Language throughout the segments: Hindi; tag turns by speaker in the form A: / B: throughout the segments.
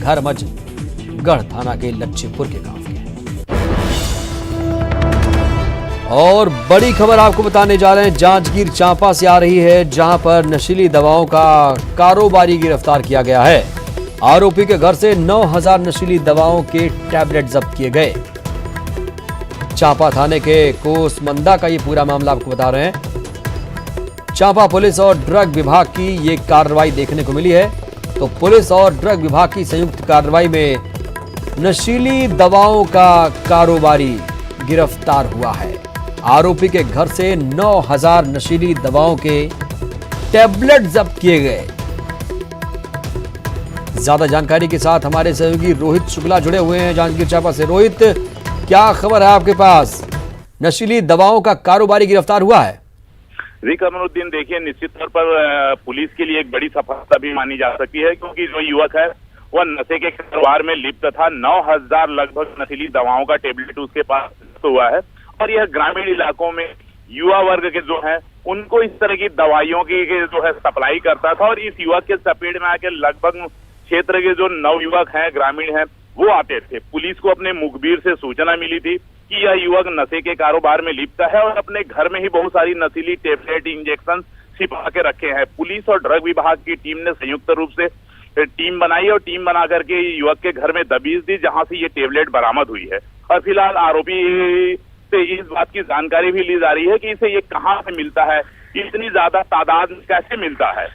A: धर्मज गढ़ थाना के लच्छीपुर के गांव के हैं। और बड़ी खबर आपको बताने जा रहे हैं, जांजगीर चांपा से आ रही है, जहां पर नशीली दवाओं का कारोबारी गिरफ्तार किया गया है। आरोपी के घर से 9000 नशीली दवाओं के टैबलेट जब्त किए गए। चांपा थाने के कोसमंदा का ये पूरा मामला आपको बता रहे हैं। चांपा पुलिस और ड्रग विभाग की ये कार्रवाई देखने को मिली है। तो पुलिस और ड्रग विभाग की संयुक्त कार्रवाई में नशीली दवाओं का कारोबारी गिरफ्तार हुआ है। आरोपी के घर से 9000 नशीली दवाओं के टैबलेट जब्त किए गए। ज्यादा जानकारी के साथ हमारे सहयोगी रोहित शुक्ला जुड़े हुए हैं जांजगीर चांपा से। रोहित, क्या खबर है आपके पास? नशीली दवाओं का कारोबारी गिरफ्तार हुआ है।
B: जी कमरुद्दीन, देखिए निश्चित तौर पर पुलिस के लिए एक बड़ी सफलता भी मानी जा सकती है, क्योंकि जो युवक है वह नशे के कारोबार में लिप्त था। 9000 लगभग नशीली दवाओं का टेबलेट उसके पास हुआ है और यह ग्रामीण इलाकों में युवा वर्ग के जो है उनको इस तरह की दवाइयों की जो है सप्लाई करता था। और इस युवक के चपेट में आके लगभग क्षेत्र के जो नवयुवक हैं, ग्रामीण हैं, वो आते थे। पुलिस को अपने मुखबिर से सूचना मिली थी कि यह युवक नशे के कारोबार में लिप्त है और अपने घर में ही बहुत सारी नशीली टेबलेट, इंजेक्शन छिपा के रखे हैं। पुलिस और ड्रग विभाग की टीम ने संयुक्त रूप से टीम बनाई और टीम बना करके युवक के घर में दबीज दी, जहां से ये टेबलेट बरामद हुई है। और फिलहाल आरोपी से इस बात की जानकारी भी ली जा रही है कि इसे ये कहां से मिलता है, इतनी ज्यादा तादाद में कैसे मिलता है।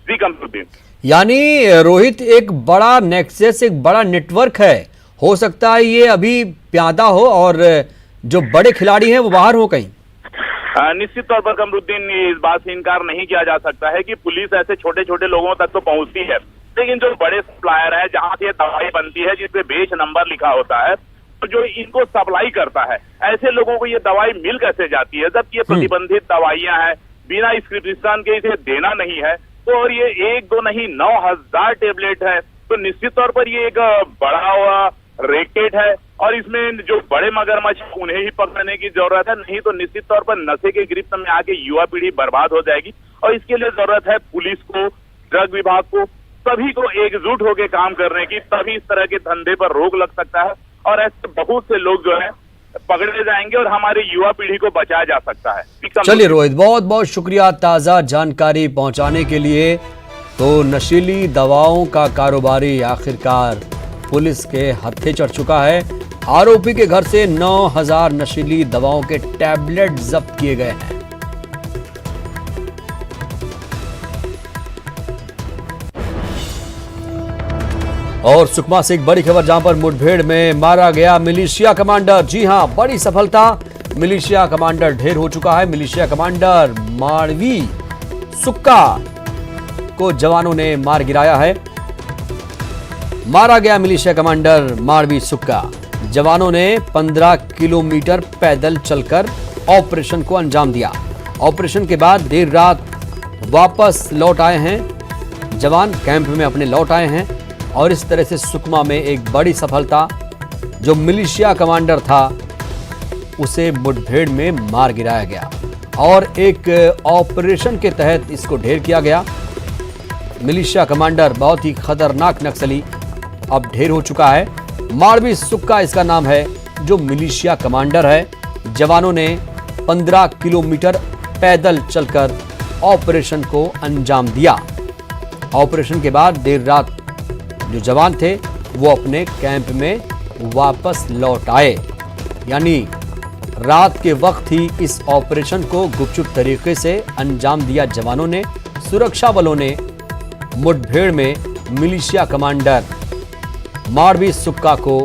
B: जी कमरुद्दीन,
A: यानी रोहित, एक बड़ा नेक्सस, एक बड़ा नेटवर्क है। हो सकता है ये अभी प्यादा हो और जो बड़े खिलाड़ी हैं वो बाहर हो कहीं।
B: निश्चित तौर पर कमरुद्दीन, इस बात से इनकार नहीं किया जा सकता है कि पुलिस ऐसे छोटे छोटे लोगों तक तो पहुंचती है, लेकिन जो बड़े सप्लायर है, जहां से दवाई बनती है, जिसपे बेच नंबर लिखा होता है, तो जो इनको सप्लाई करता है, ऐसे लोगों को ये दवाई मिल कैसे जाती है, जबकि ये प्रतिबंधित दवाइयां हैं, बिना प्रिस्क्रिप्शन के इसे देना नहीं है। तो और ये 1-2 नहीं 9000 टेबलेट है, तो निश्चित तौर पर ये एक बड़ा हुआ रैकेट है और इसमें जो बड़े मगरमच्छ उन्हें ही पकड़ने की जरूरत है। नहीं तो निश्चित तौर पर नशे के गिरफ्त में आके युवा पीढ़ी बर्बाद हो जाएगी और इसके लिए जरूरत है पुलिस को, ड्रग विभाग को, सभी को एकजुट होकर काम करने की, तभी इस तरह के धंधे पर रोक लग सकता है और ऐसे बहुत से लोग जो है पकड़े जाएंगे और हमारी युवा पीढ़ी को बचाया जा सकता है।
A: चलिए रोहित, बहुत बहुत शुक्रिया ताजा जानकारी पहुंचाने के लिए। तो नशीली दवाओं का कारोबारी आखिरकार पुलिस के हत्थे चढ़ चुका है। आरोपी के घर से 9000 नशीली दवाओं के टैबलेट जब्त किए गए हैं। और सुकमा से एक बड़ी खबर, जहां पर मुठभेड़ में मारा गया मिलिशिया कमांडर। जी हां, बड़ी सफलता, मिलिशिया कमांडर ढेर हो चुका है। मिलिशिया कमांडर माड़वी सुक्का को जवानों ने मार गिराया है। मारा गया मिलिशिया कमांडर माड़वी सुक्का। जवानों ने 15 किलोमीटर पैदल चलकर ऑपरेशन को अंजाम दिया। ऑपरेशन के बाद देर रात वापस लौट आए हैं जवान, कैंप में अपने लौट आए हैं और इस तरह से सुकमा में एक बड़ी सफलता, जो मिलिशिया कमांडर था उसे मुठभेड़ में मार गिराया गया और एक ऑपरेशन के तहत इसको ढेर किया गया। मिलिशिया कमांडर, बहुत ही खतरनाक नक्सली, अब ढेर हो चुका है। माड़वी सुक्का इसका नाम है, जो मिलिशिया कमांडर है। जवानों ने 15 किलोमीटर पैदल चलकर ऑपरेशन को अंजाम दिया। ऑपरेशन के बाद देर रात जो जवान थे वो अपने कैंप में वापस लौट आए। यानी रात के वक्त ही इस ऑपरेशन को गुपचुप तरीके से अंजाम दिया जवानों ने। सुरक्षा बलों ने मुठभेड़ में मिलिशिया कमांडर माड़वी सुक्का को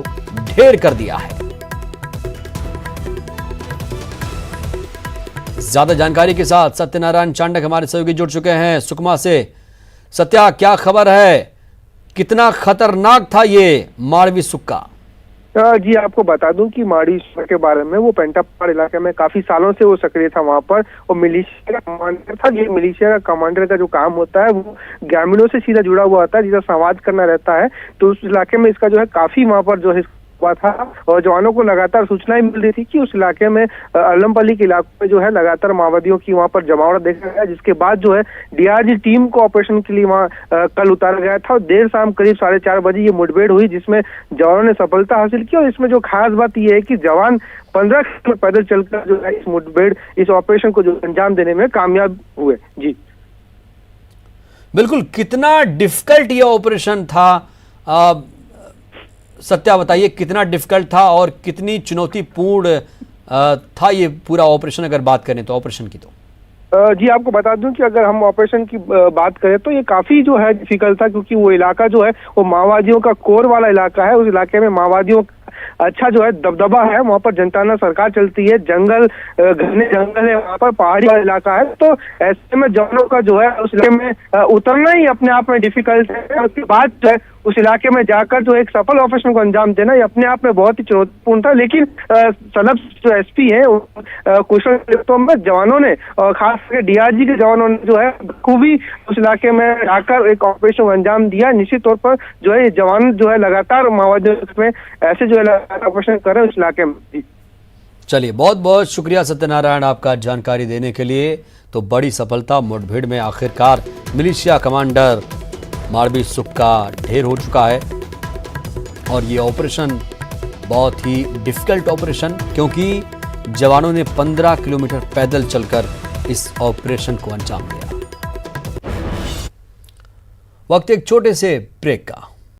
A: ढेर कर दिया है। ज्यादा जानकारी के साथ सत्यनारायण चांडक हमारे सहयोगी जुड़ चुके हैं सुकमा से। सत्या, क्या खबर है? कितना खतरनाक था ये माड़वी सुक्का?
C: जी आपको बता दूं कि माड़वी सुक्का के बारे में, वो पेंटापाड़ इलाके में काफी सालों से वो सक्रिय था वहां पर, और मिलिशिया का कमांडर था। ये मिलिशिया का कमांडर का जो काम होता है वो ग्रामीणों से सीधा जुड़ा हुआ होता है, जिसका संवाद करना रहता है। तो उस इलाके में इसका जो है काफी वहां पर जो है हुआ था और जवानों को लगातार सूचनाएं मिल रही थी कि उस इलाके में अल्लमपल्ली के इलाके में जो है लगातार माओवादियों की वहां पर जमावड़ा देखा गया, जिसके बाद जो है डीआरजी टीम को ऑपरेशन के लिए वहां कल उतारा गया था और देर शाम करीब 4:30 बजे ये मुठभेड़ हुई, जिसमें जवानों ने सफलता हासिल की। और इसमें जो खास बात यह है कि जवान 15 किलोमीटर पैदल चलकर जो है इस मुठभेड़, इस ऑपरेशन को जो अंजाम देने में कामयाब हुए। जी
A: बिल्कुल, कितना डिफिकल्ट ये ऑपरेशन था? सत्या बताइए, कितना डिफिकल्ट था और कितनी चुनौतीपूर्ण था ये पूरा ऑपरेशन, अगर बात करें तो ऑपरेशन की? तो
C: जी आपको बता दूं कि अगर हम ऑपरेशन की बात करें तो ये काफी जो है डिफिकल्ट था, क्योंकि वो इलाका जो है वो माओवादियों का कोर वाला इलाका है। उस इलाके में माओवादियों अच्छा जो है दबदबा है, वहाँ पर जनता सरकार चलती है, जंगल घने जंगल है, वहाँ पर पहाड़ी वाला इलाका है। तो ऐसे में जवानों का जो है उस इलाके में उतरना ही अपने आप में डिफिकल्ट है। उसके बाद जो है उस इलाके में जाकर जो एक सफल ऑपरेशन को अंजाम देना ये अपने आप में बहुत ही चुनौतीपूर्ण था। लेकिन सलब जो एसपी है कुशल नेतृत्व में जवानों ने और खास करके डीआरजी के जवानों ने जो है खूबी उस इलाके में जाकर एक ऑपरेशन को अंजाम दिया। निश्चित तौर पर जो है जवान जो है लगातार माओवादियों में ऐसे जो है ऑपरेशन कर रहे हैं उस इलाके में।
A: चलिए, बहुत बहुत शुक्रिया सत्यनारायण आपका जानकारी देने के लिए। तो बड़ी सफलता, मुठभेड़ में आखिरकार मिलिशिया कमांडर मारवी सुख का ढेर हो चुका है और ये ऑपरेशन बहुत ही डिफिकल्ट ऑपरेशन, क्योंकि जवानों ने 15 किलोमीटर पैदल चलकर इस ऑपरेशन को अंजाम दिया। वक्त एक छोटे से ब्रेक का।